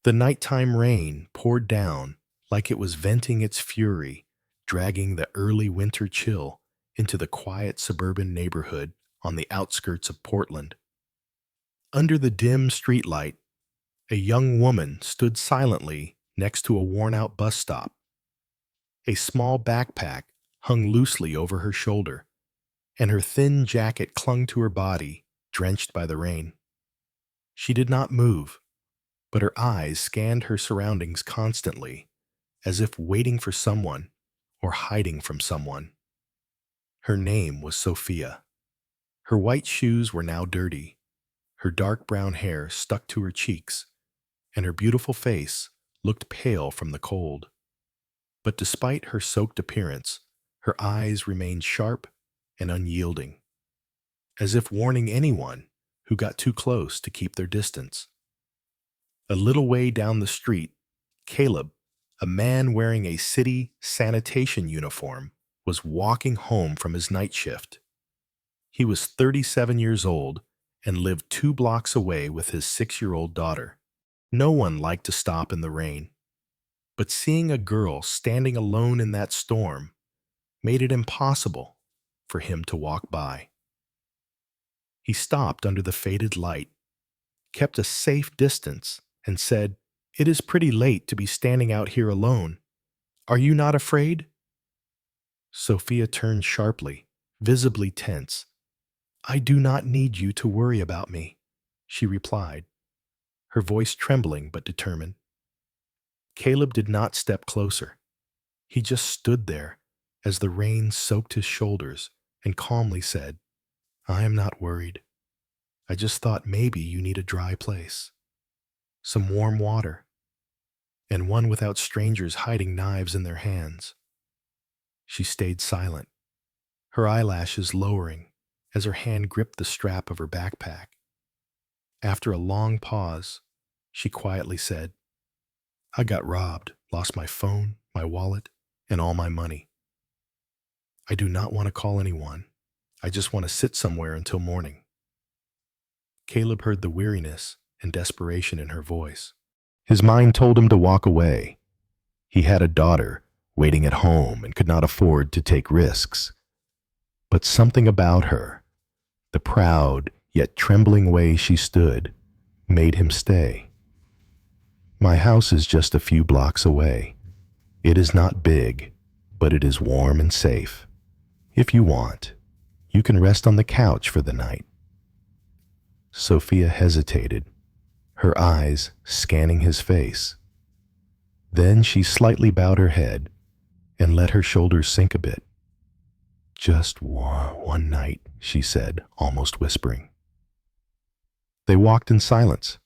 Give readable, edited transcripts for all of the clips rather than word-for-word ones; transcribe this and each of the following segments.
The nighttime rain poured down like it was venting its fury, dragging the early winter chill into the quiet suburban neighborhood on the outskirts of Portland. Under the dim streetlight, a young woman stood silently next to a worn-out bus stop. A small backpack hung loosely over her shoulder, and her thin jacket clung to her body, drenched by the rain. She did not move, but her eyes scanned her surroundings constantly, as if waiting for someone or hiding from someone. Her name was Sophia. Her white shoes were now dirty, her dark brown hair stuck to her cheeks, and her beautiful face looked pale from the cold. But despite her soaked appearance, her eyes remained sharp and unyielding, as if warning anyone who got too close to keep their distance. A little way down the street, Caleb, a man wearing a city sanitation uniform, was walking home from his night shift. He was 37 years old and lived 2 blocks away with his 6-year-old daughter. No one liked to stop in the rain, but seeing a girl standing alone in that storm made it impossible for him to walk by. He stopped under the faded light, kept a safe distance, and said, "It is pretty late to be standing out here alone. Are you not afraid?" Sophia turned sharply, visibly tense. "I do not need you to worry about me," she replied, her voice trembling but determined. Caleb did not step closer. He just stood there as the rain soaked his shoulders and calmly said, "I am not worried. I just thought maybe you need a dry place, some warm water, and one without strangers hiding knives in their hands." She stayed silent, her eyelashes lowering as her hand gripped the strap of her backpack. After a long pause, she quietly said, "I got robbed, lost my phone, my wallet, and all my money. I do not want to call anyone. I just want to sit somewhere until morning." Caleb heard the weariness and desperation in her voice. His mind told him to walk away. He had a daughter waiting at home and could not afford to take risks. But something about her, the proud yet trembling way she stood, made him stay. "My house is just a few blocks away. It is not big, but it is warm and safe. If you want, you can rest on the couch for the night." Sophia hesitated, her eyes scanning his face. Then she slightly bowed her head and let her shoulders sink a bit. "Just one night," she said, almost whispering. They walked in silence.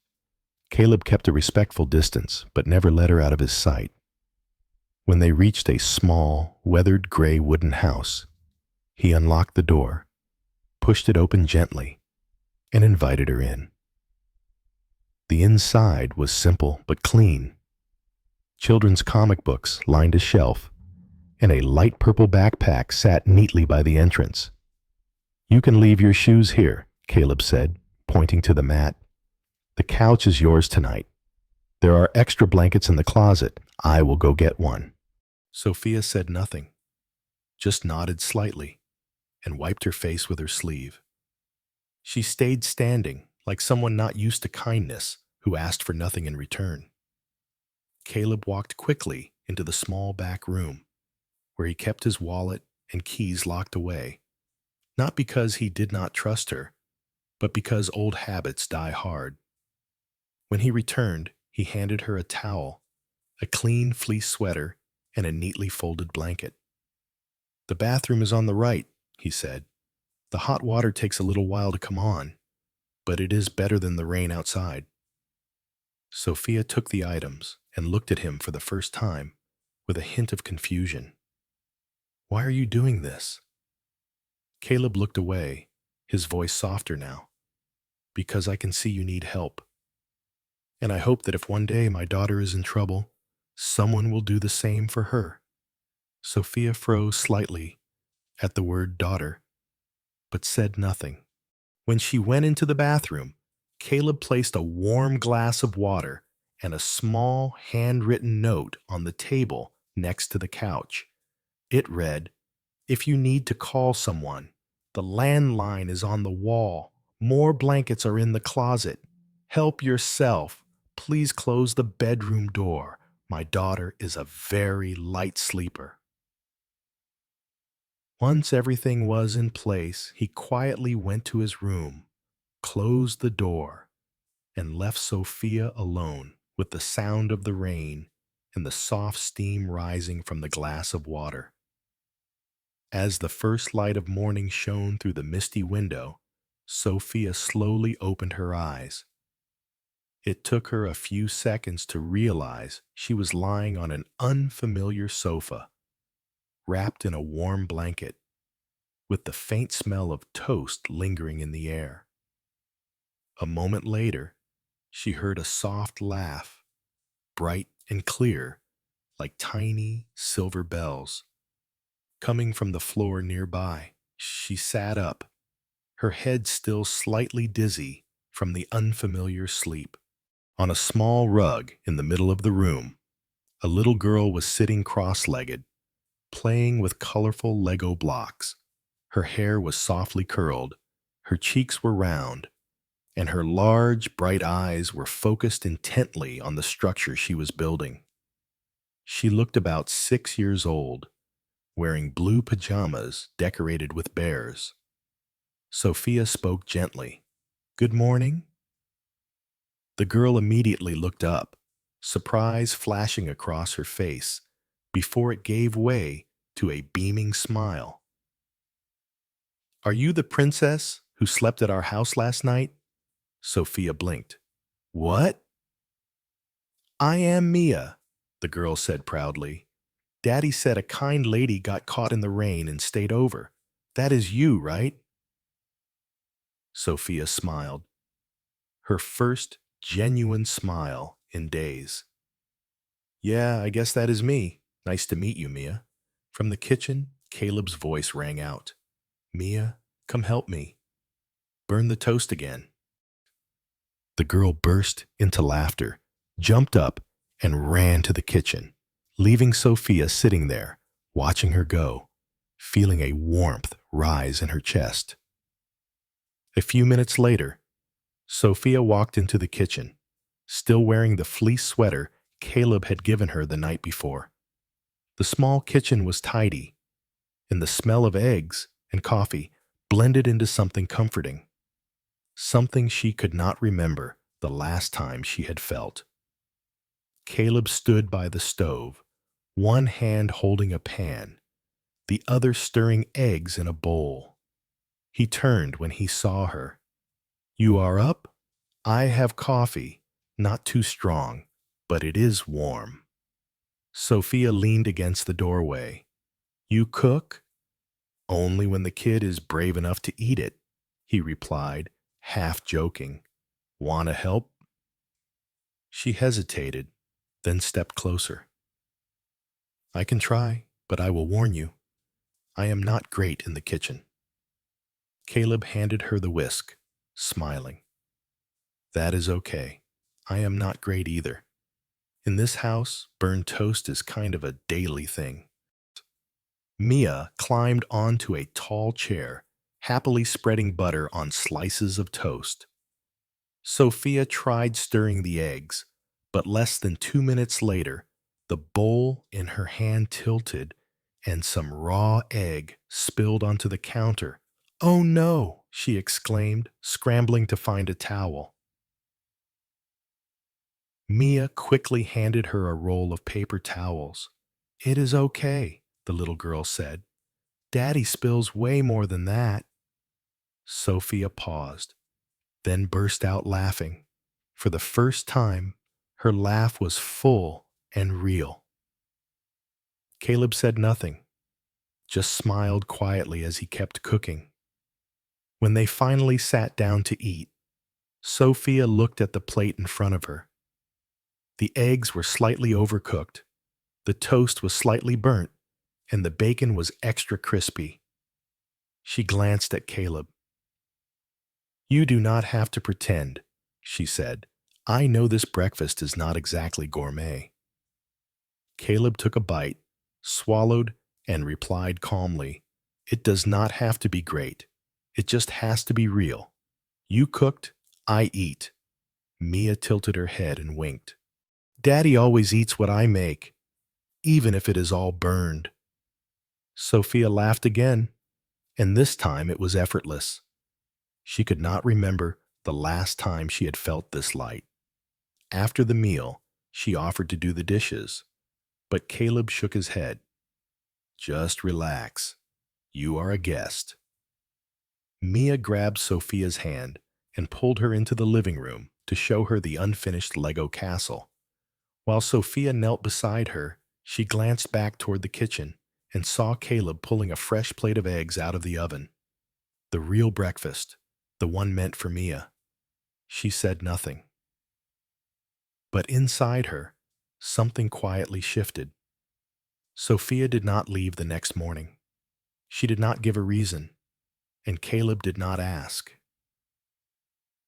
Caleb kept a respectful distance, but never let her out of his sight. When they reached a small, weathered gray wooden house, he unlocked the door, pushed it open gently, and invited her in. The inside was simple but clean. Children's comic books lined a shelf, and a light purple backpack sat neatly by the entrance. "You can leave your shoes here," Caleb said, pointing to the mat. "The couch is yours tonight. There are extra blankets in the closet. I will go get one." Sophia said nothing, just nodded slightly and wiped her face with her sleeve. She stayed standing like someone not used to kindness who asked for nothing in return. Caleb walked quickly into the small back room, where he kept his wallet and keys locked away, not because he did not trust her, but because old habits die hard. When he returned, he handed her a towel, a clean fleece sweater, and a neatly folded blanket. "The bathroom is on the right," he said. "The hot water takes a little while to come on, but it is better than the rain outside." Sophia took the items and looked at him for the first time with a hint of confusion. "Why are you doing this?" Caleb looked away, his voice softer now. "Because I can see you need help. And I hope that if one day my daughter is in trouble, someone will do the same for her." Sophia froze slightly at the word daughter, but said nothing. When she went into the bathroom, Caleb placed a warm glass of water and a small handwritten note on the table next to the couch. It read, "If you need to call someone, the landline is on the wall. More blankets are in the closet. Help yourself. Please close the bedroom door. My daughter is a very light sleeper." Once everything was in place, he quietly went to his room, closed the door, and left Sophia alone with the sound of the rain and the soft steam rising from the glass of water. As the first light of morning shone through the misty window, Sophia slowly opened her eyes. It took her a few seconds to realize she was lying on an unfamiliar sofa, wrapped in a warm blanket, with the faint smell of toast lingering in the air. A moment later, she heard a soft laugh, bright and clear, like tiny silver bells, coming from the floor nearby. She sat up, her head still slightly dizzy from the unfamiliar sleep. On a small rug in the middle of the room, a little girl was sitting cross-legged, playing with colorful Lego blocks. Her hair was softly curled, her cheeks were round, and her large, bright eyes were focused intently on the structure she was building. She looked about 6 years old, wearing blue pajamas decorated with bears. Sophia spoke gently. "Good morning." The girl immediately looked up, surprise flashing across her face, before it gave way to a beaming smile. "Are you the princess who slept at our house last night?" Sophia blinked. "What?" "I am Mia," the girl said proudly. "Daddy said a kind lady got caught in the rain and stayed over. That is you, right?" Sophia smiled, her first genuine smile in days. "Yeah, I guess that is me. Nice to meet you, Mia." From the kitchen, Caleb's voice rang out. "Mia, come help me. Burn the toast again." The girl burst into laughter, jumped up, and ran to the kitchen, leaving Sophia sitting there, watching her go, feeling a warmth rise in her chest. A few minutes later, Sophia walked into the kitchen, still wearing the fleece sweater Caleb had given her the night before. The small kitchen was tidy, and the smell of eggs and coffee blended into something comforting, something she could not remember the last time she had felt. Caleb stood by the stove, one hand holding a pan, the other stirring eggs in a bowl. He turned when he saw her. "You are up? I have coffee, not too strong, but it is warm." Sophia leaned against the doorway. "You cook?" "Only when the kid is brave enough to eat it," he replied, half joking. "Wanna help?" She hesitated, then stepped closer. "I can try, but I will warn you, I am not great in the kitchen." Caleb handed her the whisk, smiling. "That is okay. I am not great either. In this house, burned toast is kind of a daily thing." Mia climbed onto a tall chair, happily spreading butter on slices of toast. Sophia tried stirring the eggs, but less than 2 minutes later, the bowl in her hand tilted and some raw egg spilled onto the counter. "Oh no!" she exclaimed, scrambling to find a towel. Mia quickly handed her a roll of paper towels. "It is okay," the little girl said. "Daddy spills way more than that." Sophia paused, then burst out laughing. For the first time, her laugh was full and real. Caleb said nothing, just smiled quietly as he kept cooking. When they finally sat down to eat, Sophia looked at the plate in front of her. The eggs were slightly overcooked, the toast was slightly burnt, and the bacon was extra crispy. She glanced at Caleb. "You do not have to pretend," she said. I know this breakfast is not exactly gourmet. Caleb took a bite, swallowed, and replied calmly, "It does not have to be great. It just has to be real. You cooked, I eat." Mia tilted her head and winked. "Daddy always eats what I make, even if it is all burned." Sophia laughed again, and this time it was effortless. She could not remember the last time she had felt this light. After the meal, she offered to do the dishes, but Caleb shook his head. "Just relax. You are a guest." Mia grabbed Sophia's hand and pulled her into the living room to show her the unfinished Lego castle. While Sophia knelt beside her, she glanced back toward the kitchen and saw Caleb pulling a fresh plate of eggs out of the oven. The real breakfast, the one meant for Mia. She said nothing. But inside her, something quietly shifted. Sophia did not leave the next morning. She did not give a reason, and Caleb did not ask.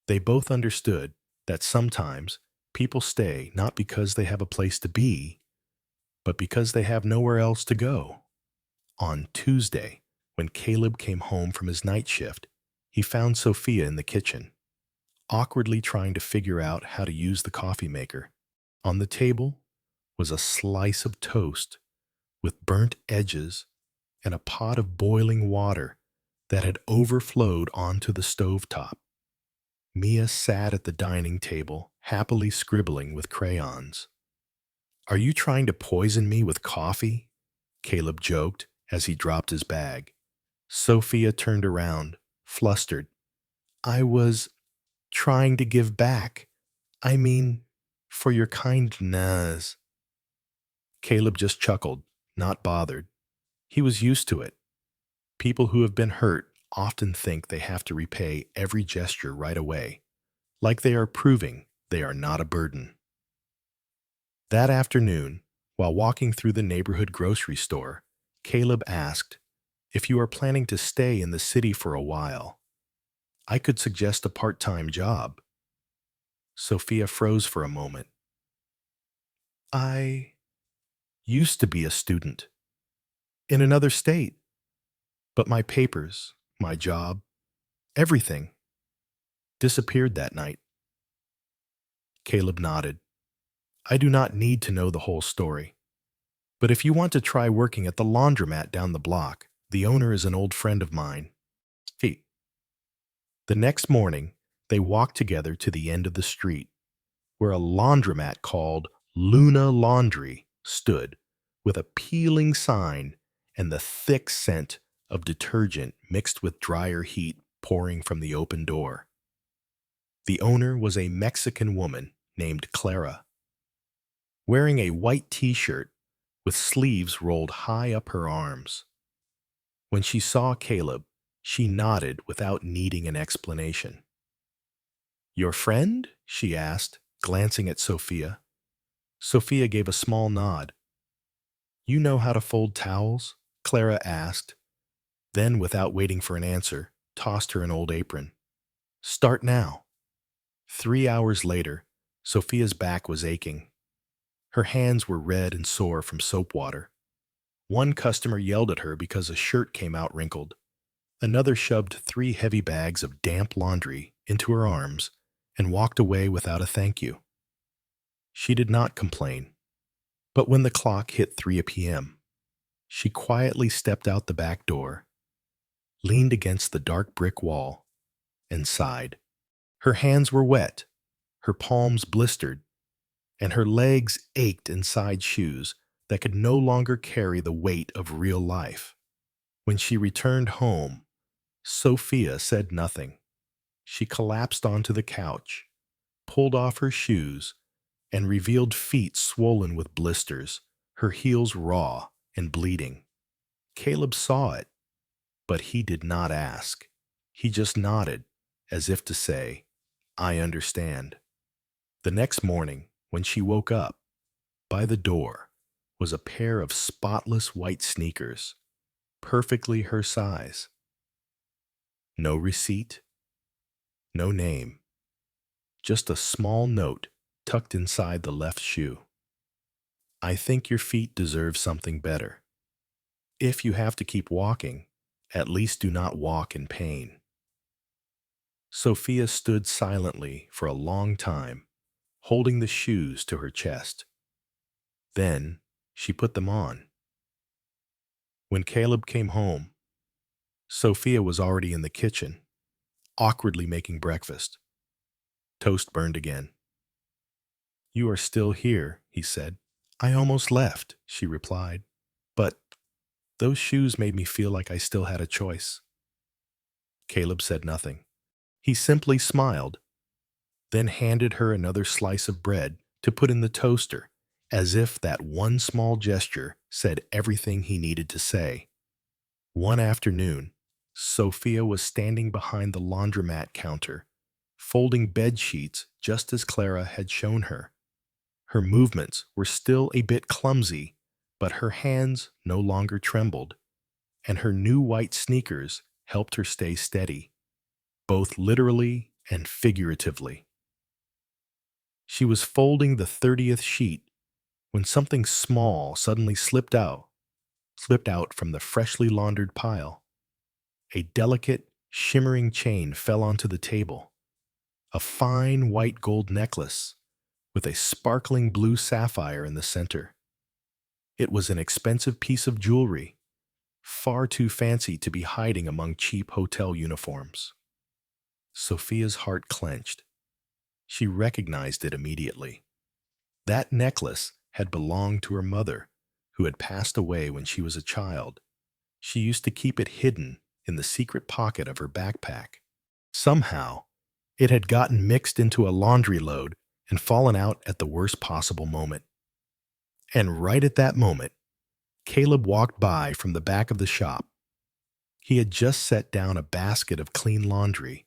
They both understood that sometimes people stay not because they have a place to be, but because they have nowhere else to go. On Tuesday, when Caleb came home from his night shift, he found Sophia in the kitchen, awkwardly trying to figure out how to use the coffee maker. On the table was a slice of toast with burnt edges and a pot of boiling water that had overflowed onto the stovetop. Mia sat at the dining table, happily scribbling with crayons. "Are you trying to poison me with coffee?" Caleb joked as he dropped his bag. Sophia turned around, flustered. "I was trying to give back. I mean, for your kindness." Caleb just chuckled, not bothered. He was used to it. People who have been hurt often think they have to repay every gesture right away, like they are proving they are not a burden. That afternoon, while walking through the neighborhood grocery store, Caleb asked, "If you are planning to stay in the city for a while, I could suggest a part-time job." Sophia froze for a moment. "I used to be a student in another state, but my papers, my job, everything disappeared that night." Caleb nodded. "I do not need to know the whole story, but if you want to try working at the laundromat down the block, the owner is an old friend of mine." He. The next morning, they walked together to the end of the street, where a laundromat called Luna Laundry stood, with a peeling sign and the thick scent of detergent mixed with drier heat pouring from the open door. The owner was a Mexican woman named Clara, wearing a white t-shirt with sleeves rolled high up her arms. When she saw Caleb, she nodded without needing an explanation. "Your friend?" she asked, glancing at Sophia. Sophia gave a small nod. "You know how to fold towels?" Clara asked, then, without waiting for an answer, tossed her an old apron. "Start now." 3 hours later, Sophia's back was aching. Her hands were red and sore from soap water. One customer yelled at her because a shirt came out wrinkled. Another shoved 3 heavy bags of damp laundry into her arms and walked away without a thank you. She did not complain, but when the clock hit 3 p.m., she quietly stepped out the back door, leaned against the dark brick wall, and sighed. Her hands were wet, her palms blistered, and her legs ached inside shoes that could no longer carry the weight of real life. When she returned home, Sophia said nothing. She collapsed onto the couch, pulled off her shoes, and revealed feet swollen with blisters, her heels raw and bleeding. Caleb saw it, but he did not ask. He just nodded, as if to say, "I understand." The next morning, when she woke up, by the door was a pair of spotless white sneakers, perfectly her size. No receipt, no name, just a small note tucked inside the left shoe. I think your feet deserve something better. If you have to keep walking, at least do not walk in pain. Sophia stood silently for a long time, holding the shoes to her chest. Then she put them on. When Caleb came home, Sophia was already in the kitchen, awkwardly making breakfast. Toast burned again. You are still here, he said. I almost left, she replied. But those shoes made me feel like I still had a choice. Caleb said nothing. He simply smiled, then handed her another slice of bread to put in the toaster, as if that one small gesture said everything he needed to say. One afternoon, Sophia was standing behind the laundromat counter, folding bed sheets just as Clara had shown her. Her movements were still a bit clumsy, but her hands no longer trembled, and her new white sneakers helped her stay steady, both literally and figuratively. She was folding the 30th sheet when something small suddenly slipped out from the freshly laundered pile. A delicate, shimmering chain fell onto the table, a fine white gold necklace with a sparkling blue sapphire in the center. It was an expensive piece of jewelry, far too fancy to be hiding among cheap hotel uniforms. Sophia's heart clenched. She recognized it immediately. That necklace had belonged to her mother, who had passed away when she was a child. She used to keep it hidden in the secret pocket of her backpack. Somehow, it had gotten mixed into a laundry load and fallen out at the worst possible moment. And right at that moment, Caleb walked by from the back of the shop. He had just set down a basket of clean laundry,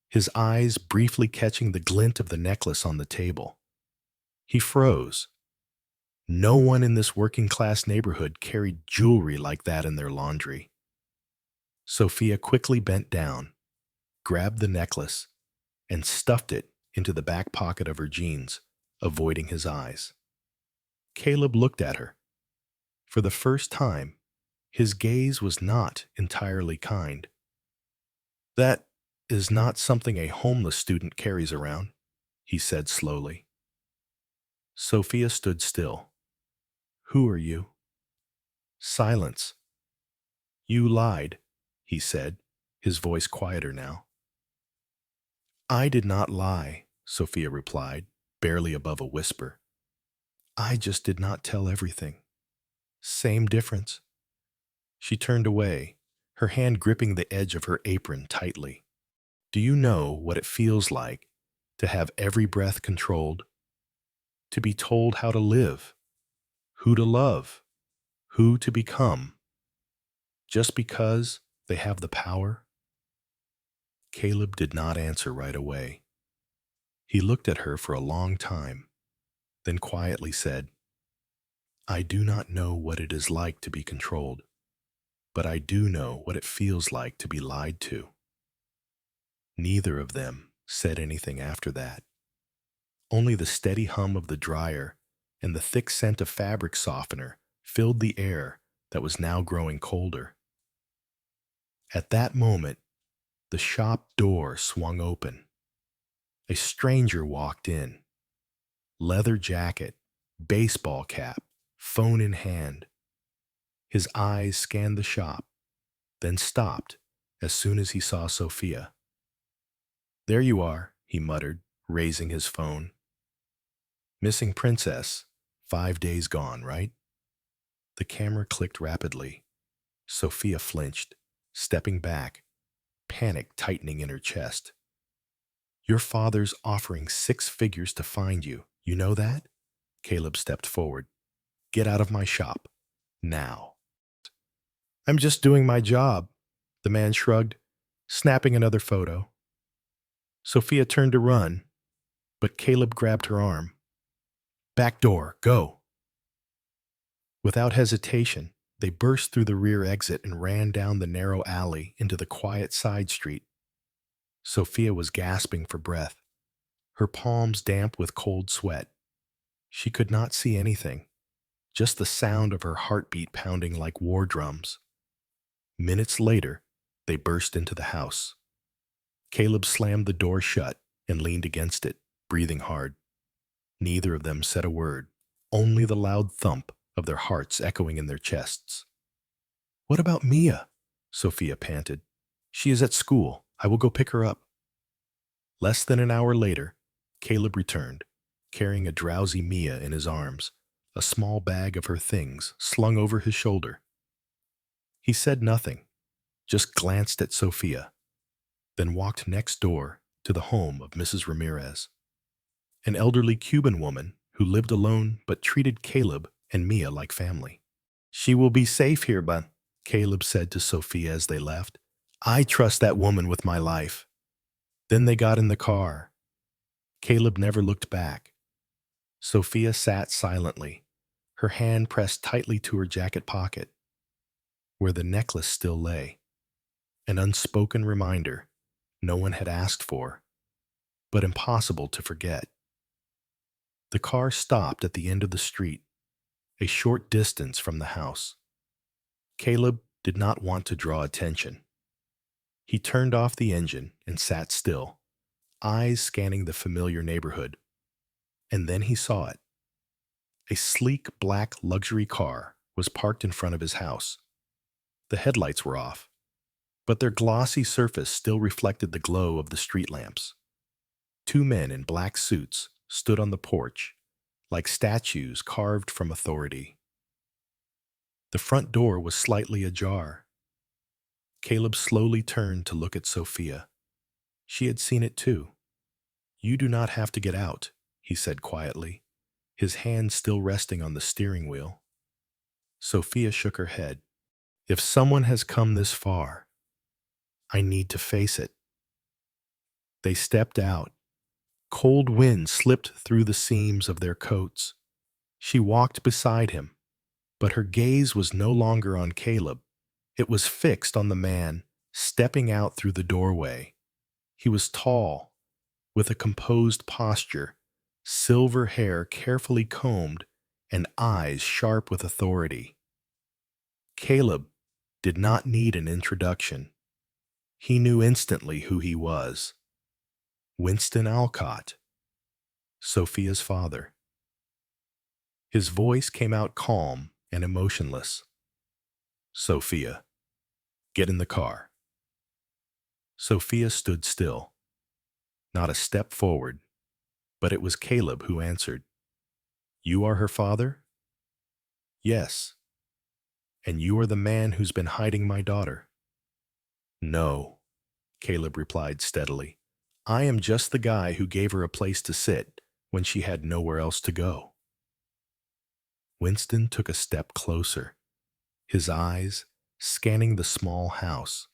his eyes briefly catching the glint of the necklace on the table. He froze. No one in this working-class neighborhood carried jewelry like that in their laundry. Sophia quickly bent down, grabbed the necklace, and stuffed it into the back pocket of her jeans, avoiding his eyes. Caleb looked at her. For the first time, his gaze was not entirely kind. That is not something a homeless student carries around, he said slowly. Sophia stood still. Who are you? Silence. You lied, he said, his voice quieter now. I did not lie, Sophia replied, barely above a whisper. I just did not tell everything. Same difference. She turned away, her hand gripping the edge of her apron tightly. Do you know what it feels like to have every breath controlled? To be told how to live, who to love, who to become, just because they have the power? Caleb did not answer right away. He looked at her for a long time, then quietly said, I do not know what it is like to be controlled, but I do know what it feels like to be lied to. Neither of them said anything after that. Only the steady hum of the dryer and the thick scent of fabric softener filled the air that was now growing colder. At that moment, the shop door swung open. A stranger walked in. Leather jacket, baseball cap, phone in hand. His eyes scanned the shop, then stopped as soon as he saw Sophia. There you are, he muttered, raising his phone. Missing princess, 5 days gone, right? The camera clicked rapidly. Sophia flinched, stepping back, panic tightening in her chest. Your father's offering 6 figures to find you. You know that? Caleb stepped forward. Get out of my shop. Now. I'm just doing my job, the man shrugged, snapping another photo. Sophia turned to run, but Caleb grabbed her arm. Back door, go. Without hesitation, they burst through the rear exit and ran down the narrow alley into the quiet side street. Sophia was gasping for breath. her palms damp with cold sweat. She could not see anything, just the sound of her heartbeat pounding like war drums. Minutes later, they burst into the house. Caleb slammed the door shut and leaned against it, breathing hard. Neither of them said a word, only the loud thump of their hearts echoing in their chests. "What about Mia?" Sophia panted. "She is at school. I will go pick her up." Less than an hour later, Caleb returned, carrying a drowsy Mia in his arms, a small bag of her things slung over his shoulder. He said nothing, just glanced at Sophia, then walked next door to the home of Mrs. Ramirez, an elderly Cuban woman who lived alone but treated Caleb and Mia like family. "She will be safe here, but," Caleb said to Sophia as they left. "I trust that woman with my life." Then they got in the car. Caleb never looked back. Sophia sat silently, her hand pressed tightly to her jacket pocket, where the necklace still lay, an unspoken reminder no one had asked for, but impossible to forget. The car stopped at the end of the street, a short distance from the house. Caleb did not want to draw attention. He turned off the engine and sat still, eyes scanning the familiar neighborhood. And then he saw it. A sleek black luxury car was parked in front of his house. The headlights were off, but their glossy surface still reflected the glow of the street lamps. Two men in black suits stood on the porch, like statues carved from authority. The front door was slightly ajar. Caleb slowly turned to look at Sophia. She had seen it too. "You do not have to get out," he said quietly, his hand still resting on the steering wheel. Sophia shook her head. "If someone has come this far, I need to face it." They stepped out. Cold wind slipped through the seams of their coats. She walked beside him, but her gaze was no longer on Caleb. It was fixed on the man stepping out through the doorway. He was tall, with a composed posture, silver hair carefully combed, and eyes sharp with authority. Caleb did not need an introduction. He knew instantly who he was. Winston Alcott, Sophia's father. His voice came out calm and emotionless. "Sophia, get in the car." Sophia stood still, not a step forward, but it was Caleb who answered. "You are her father?" "Yes." "And you are the man who's been hiding my daughter?" "No," Caleb replied steadily. "I am just the guy who gave her a place to sit when she had nowhere else to go." Winston took a step closer, his eyes scanning the small house,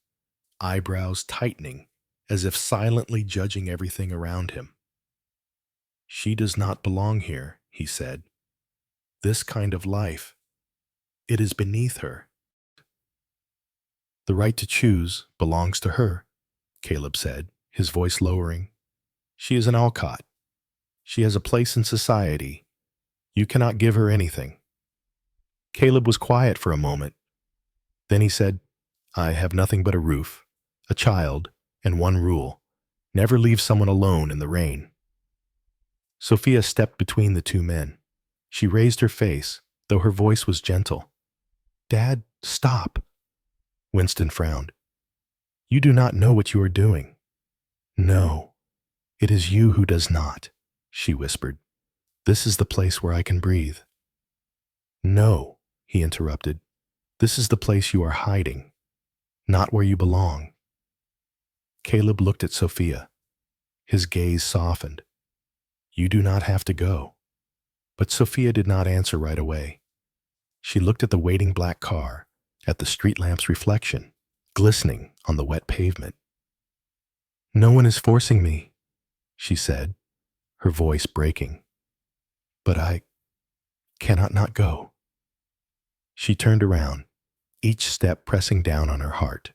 eyebrows tightening as if silently judging everything around him. "She does not belong here," he said. "This kind of life, it is beneath her." "The right to choose belongs to her," Caleb said, his voice lowering. "She is an Alcott. She has a place in society. You cannot give her anything." Caleb was quiet for a moment. Then he said, "I have nothing but a roof, a child, and one rule: never leave someone alone in the rain." Sophia stepped between the two men. She raised her face, though her voice was gentle. "Dad, stop." Winston frowned. "You do not know what you are doing." "No, it is you who does not," she whispered. "This is the place where I can breathe." "No," he interrupted. "This is the place you are hiding, not where you belong." Caleb looked at Sophia. His gaze softened. "You do not have to go." But Sophia did not answer right away. She looked at the waiting black car, at the street lamp's reflection, glistening on the wet pavement. "No one is forcing me," she said, her voice breaking. "But I cannot not go." She turned around, each step pressing down on her heart.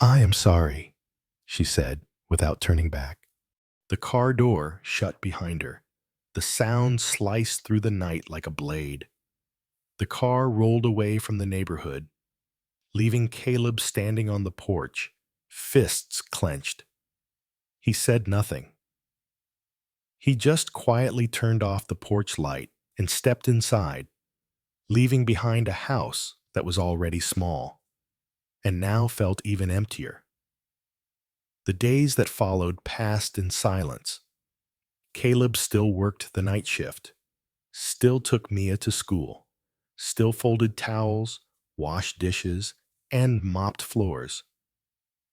"I am sorry," she said, without turning back. The car door shut behind her. The sound sliced through the night like a blade. The car rolled away from the neighborhood, leaving Caleb standing on the porch, fists clenched. He said nothing. He just quietly turned off the porch light and stepped inside, leaving behind a house that was already small and now felt even emptier. The days that followed passed in silence. Caleb still worked the night shift, still took Mia to school, still folded towels, washed dishes, and mopped floors.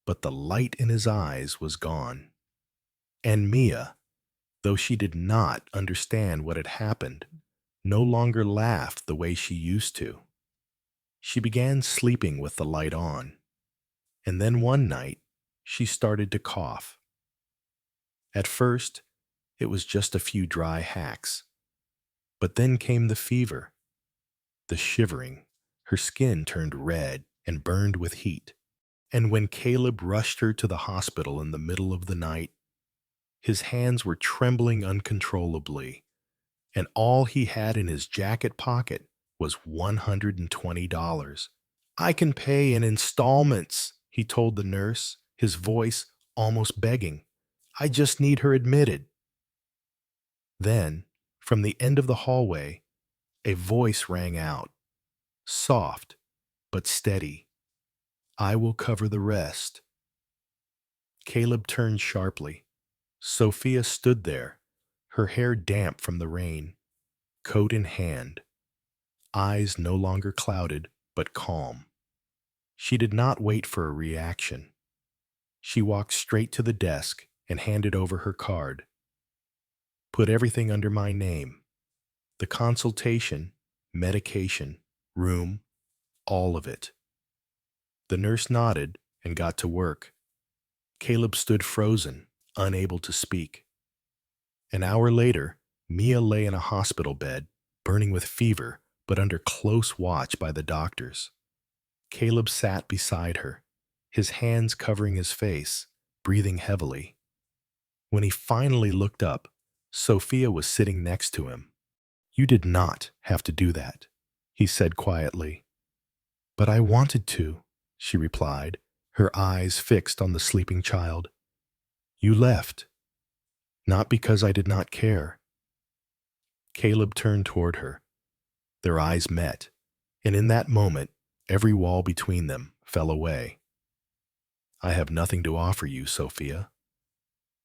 But the light in his eyes was gone. And Mia, though she did not understand what had happened, no longer laughed the way she used to. She began sleeping with the light on, and then one night she started to cough. At first, it was just a few dry hacks, but then came the fever, the shivering. Her skin turned red and burned with heat. And when Caleb rushed her to the hospital in the middle of the night, his hands were trembling uncontrollably, and all he had in his jacket pocket was $120. "I can pay in installments," he told the nurse, his voice almost begging. "I just need her admitted." Then, from the end of the hallway, a voice rang out, soft but steady. "I will cover the rest." Caleb turned sharply. Sophia stood there, her hair damp from the rain, coat in hand, eyes no longer clouded but calm. She did not wait for a reaction. She walked straight to the desk and handed over her card. "Put everything under my name. The consultation, medication, room, all of it." The nurse nodded and got to work. Caleb stood frozen, unable to speak. An hour later, Mia lay in a hospital bed, burning with fever, but under close watch by the doctors. Caleb sat beside her, his hands covering his face, breathing heavily. When he finally looked up, Sophia was sitting next to him. "You did not have to do that," he said quietly. "But I wanted to," she replied, her eyes fixed on the sleeping child. "You left. Not because I did not care." Caleb turned toward her. Their eyes met, and in that moment, every wall between them fell away. "I have nothing to offer you, Sophia.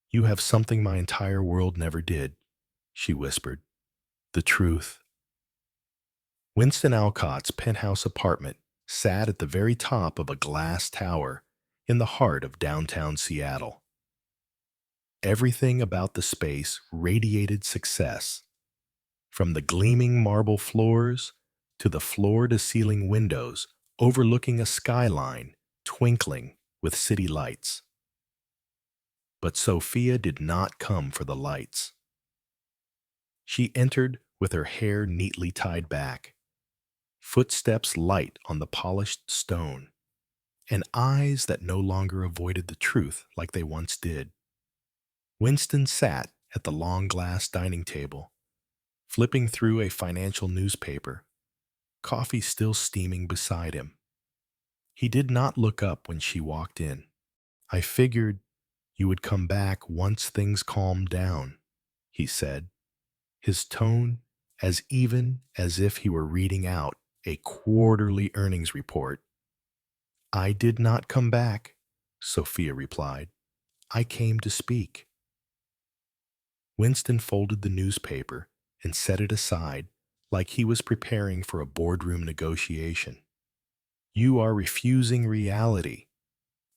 You have something my entire world never did," she whispered. "The truth." Winston Alcott's penthouse apartment sat at the very top of a glass tower in the heart of downtown Seattle. Everything about the space radiated success, from the gleaming marble floors to the floor-to-ceiling windows overlooking a skyline twinkling with city lights. But Sophia did not come for the lights. She entered with her hair neatly tied back, footsteps light on the polished stone, and eyes that no longer avoided the truth like they once did. Winston sat at the long glass dining table, flipping through a financial newspaper, coffee still steaming beside him. He did not look up when she walked in. "I figured you would come back once things calmed down," he said, his tone as even as if he were reading out a quarterly earnings report. "I did not come back," Sophia replied. "I came to speak." Winston folded the newspaper and set it aside like he was preparing for a boardroom negotiation. "You are refusing reality.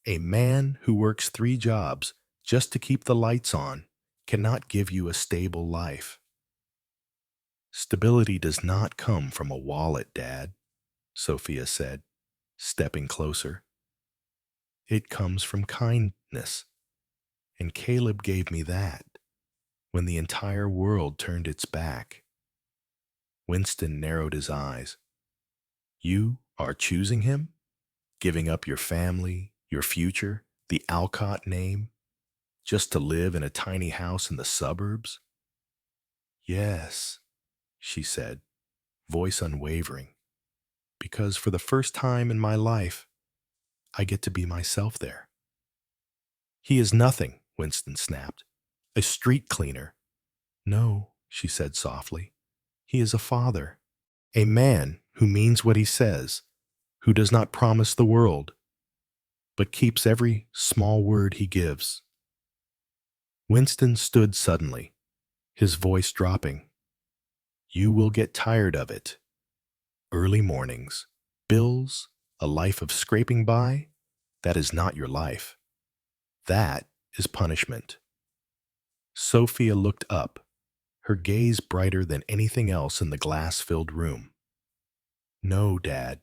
A man who works 3 jobs just to keep the lights on cannot give you a stable life." "Stability does not come from a wallet, Dad," Sophia said, stepping closer. "It comes from kindness, and Caleb gave me that when the entire world turned its back." Winston narrowed his eyes. "You are choosing him? Giving up your family, your future, the Alcott name? just to live in a tiny house in the suburbs? Yes, she said, voice unwavering, because for the first time in my life, I get to be myself there. He is nothing, Winston snapped. A street cleaner. No, she said softly. He is a father. A man who means what he says, who does not promise the world, but keeps every small word he gives. Winston stood suddenly, his voice dropping. You will get tired of it. Early mornings, bills, a life of scraping by, that is not your life. That is punishment. Sophia looked up, her gaze brighter than anything else in the glass-filled room. No, Dad,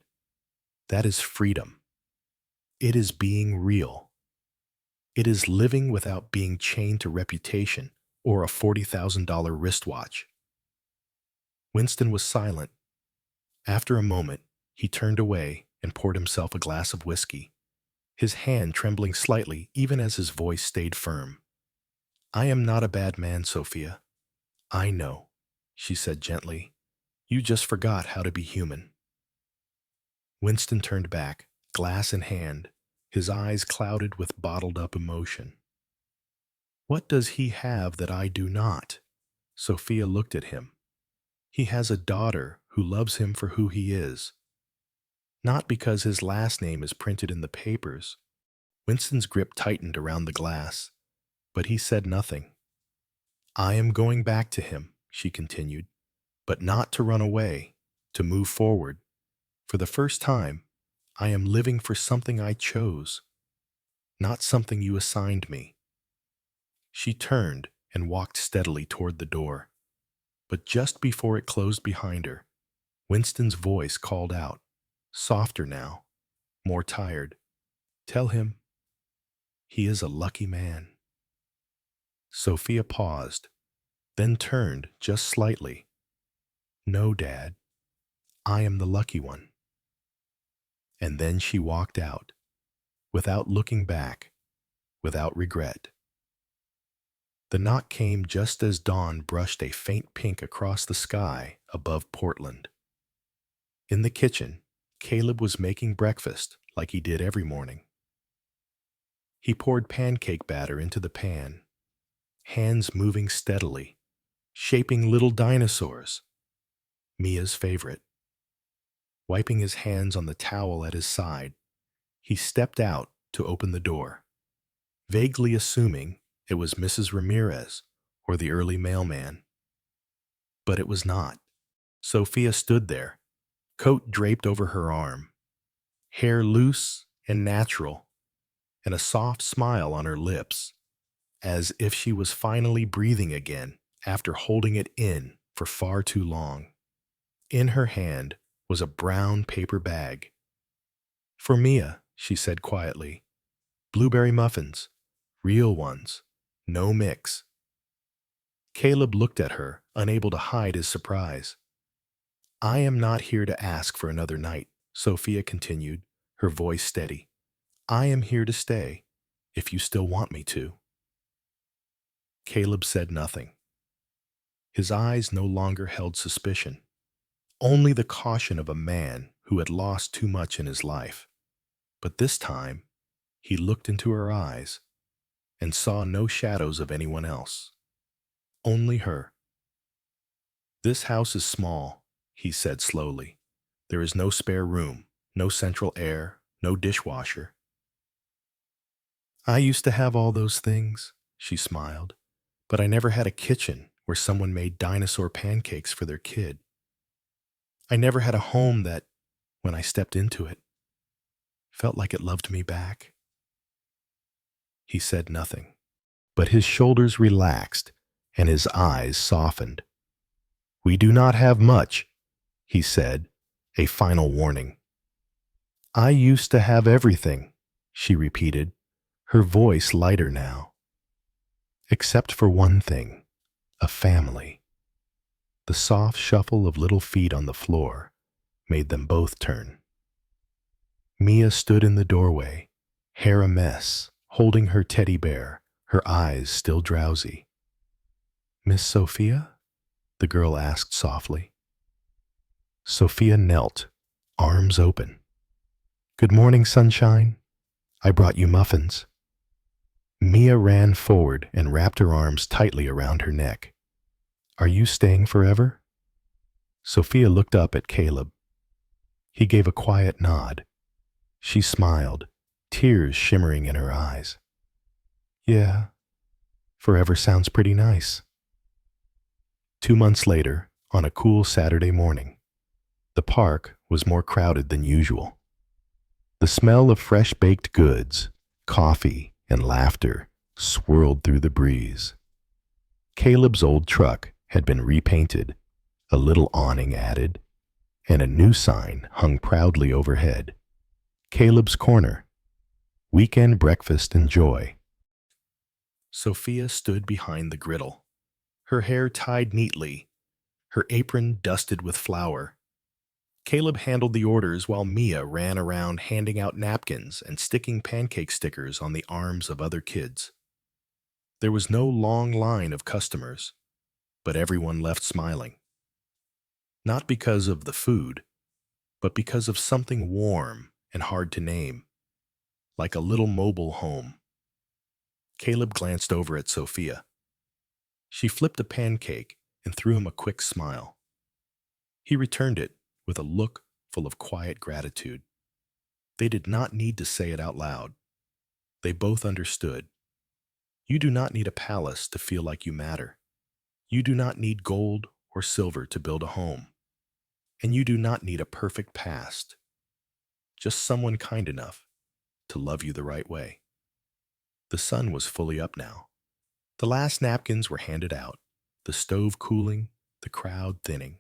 that is freedom. It is being real. It is living without being chained to reputation or a $40,000 wristwatch. Winston was silent. After a moment, he turned away and poured himself a glass of whiskey, his hand trembling slightly even as his voice stayed firm. I am not a bad man, Sophia. I know, she said gently. You just forgot how to be human. Winston turned back, glass in hand, his eyes clouded with bottled-up emotion. What does he have that I do not? Sophia looked at him. He has a daughter who loves him for who he is. Not because his last name is printed in the papers. Winston's grip tightened around the glass, but he said nothing. I am going back to him, she continued, but not to run away, to move forward. For the first time, I am living for something I chose, not something you assigned me. She turned and walked steadily toward the door. But just before it closed behind her, Winston's voice called out, softer now, more tired. Tell him he is a lucky man. Sophia paused, then turned just slightly. No, Dad, I am the lucky one. And then she walked out, without looking back, without regret. The knock came just as dawn brushed a faint pink across the sky above Portland. In the kitchen, Caleb was making breakfast like he did every morning. He poured pancake batter into the pan, hands moving steadily, shaping little dinosaurs, Mia's favorite. Wiping his hands on the towel at his side, he stepped out to open the door, vaguely assuming it was Mrs. Ramirez or the early mailman. But it was not. Sophia stood there, coat draped over her arm, hair loose and natural, and a soft smile on her lips, as if she was finally breathing again after holding it in for far too long. In her hand was a brown paper bag. For Mia, she said quietly, blueberry muffins, real ones, no mix. Caleb looked at her, unable to hide his surprise. I am not here to ask for another night, Sophia continued, her voice steady. I am here to stay, if you still want me to. Caleb said nothing. His eyes no longer held suspicion, only the caution of a man who had lost too much in his life. But this time, he looked into her eyes and saw no shadows of anyone else, only her. This house is small, he said slowly. There is no spare room, no central air, no dishwasher. I used to have all those things, she smiled, but I never had a kitchen where someone made dinosaur pancakes for their kid. I never had a home that, when I stepped into it, felt like it loved me back. He said nothing, but his shoulders relaxed and his eyes softened. We do not have much, he said, a final warning. I used to have everything, she repeated, her voice lighter now. Except for one thing, a family. The soft shuffle of little feet on the floor made them both turn. Mia stood in the doorway, hair a mess, holding her teddy bear, her eyes still drowsy. "Miss Sophia?" the girl asked softly. Sophia knelt, arms open. "Good morning, sunshine. I brought you muffins." Mia ran forward and wrapped her arms tightly around her neck. "Are you staying forever?" Sophia looked up at Caleb. He gave a quiet nod. She smiled, tears shimmering in her eyes. "Yeah, forever sounds pretty nice." 2 months later, on a cool Saturday morning, the park was more crowded than usual. The smell of fresh baked goods, coffee, and laughter swirled through the breeze. Caleb's old truck had been repainted, a little awning added, and a new sign hung proudly overhead. Caleb's Corner, weekend breakfast and joy. Sophia stood behind the griddle, her hair tied neatly, her apron dusted with flour. Caleb handled the orders while Mia ran around handing out napkins and sticking pancake stickers on the arms of other kids. There was no long line of customers, but everyone left smiling. Not because of the food, but because of something warm and hard to name, like a little mobile home. Caleb glanced over at Sophia. She flipped a pancake and threw him a quick smile. He returned it with a look full of quiet gratitude. They did not need to say it out loud. They both understood. You do not need a palace to feel like you matter. You do not need gold or silver to build a home. And you do not need a perfect past. Just someone kind enough to love you the right way. The sun was fully up now. The last napkins were handed out, the stove cooling, the crowd thinning.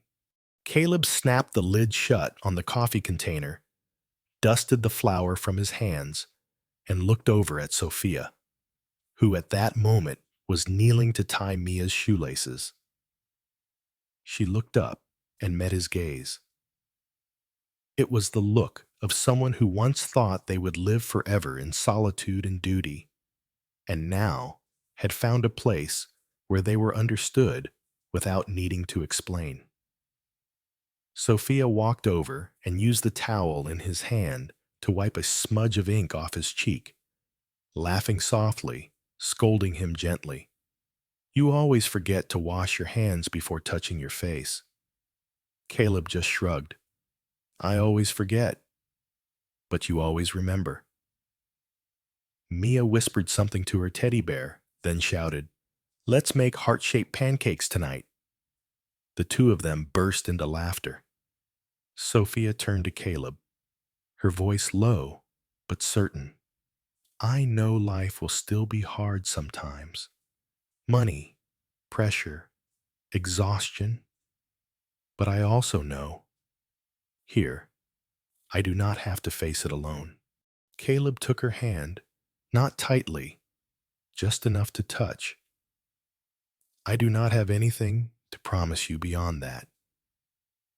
Caleb snapped the lid shut on the coffee container, dusted the flour from his hands, and looked over at Sophia, who at that moment was kneeling to tie Mia's shoelaces. She looked up and met his gaze. It was the look of someone who once thought they would live forever in solitude and duty, and now had found a place where they were understood without needing to explain. Sophia walked over and used the towel in his hand to wipe a smudge of ink off his cheek, laughing softly, scolding him gently. "You always forget to wash your hands before touching your face." Caleb just shrugged. "I always forget, but you always remember." Mia whispered something to her teddy bear, then shouted, "Let's make heart-shaped pancakes tonight." The two of them burst into laughter. Sophia turned to Caleb, her voice low but certain. "I know life will still be hard sometimes. Money, pressure, exhaustion. But I also know, here, I do not have to face it alone." Caleb took her hand, not tightly, just enough to touch. "I do not have anything to promise you beyond that.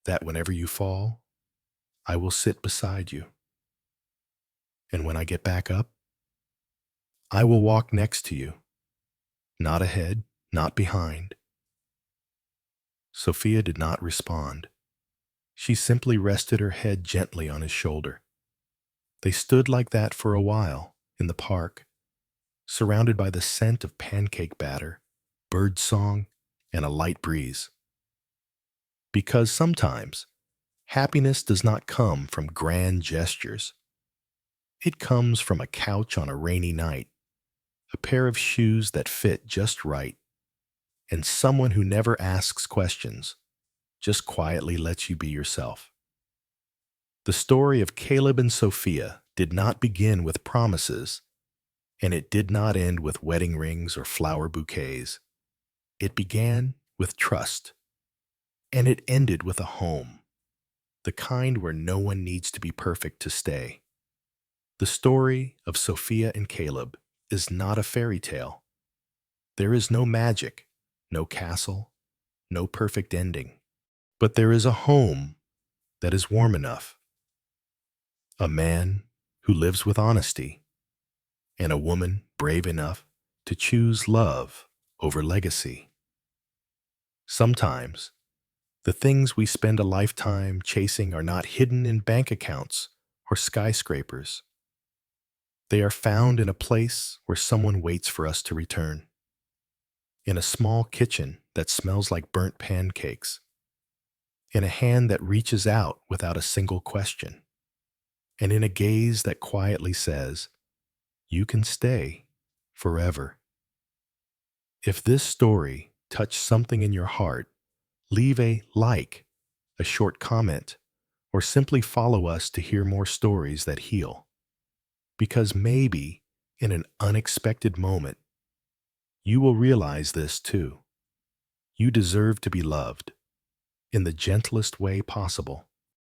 That whenever you fall, I will sit beside you. And when I get back up, I will walk next to you, not ahead, not behind." Sophia did not respond. She simply rested her head gently on his shoulder. They stood like that for a while in the park, surrounded by the scent of pancake batter, bird song, and a light breeze. Because sometimes happiness does not come from grand gestures. It comes from a couch on a rainy night, a pair of shoes that fit just right, and someone who never asks questions, just quietly lets you be yourself. The story of Caleb and Sophia did not begin with promises, and it did not end with wedding rings or flower bouquets. It began with trust, and it ended with a home, the kind where no one needs to be perfect to stay. The story of Sophia and Caleb is not a fairy tale. There is no magic, no castle, no perfect ending. But there is a home that is warm enough, a man who lives with honesty, and a woman brave enough to choose love over legacy. Sometimes, the things we spend a lifetime chasing are not hidden in bank accounts or skyscrapers. They are found in a place where someone waits for us to return, in a small kitchen that smells like burnt pancakes, in a hand that reaches out without a single question, and in a gaze that quietly says, "You can stay forever." If this story touched something in your heart, leave a like, a short comment, or simply follow us to hear more stories that heal. Because maybe, in an unexpected moment, you will realize this too. You deserve to be loved in the gentlest way possible.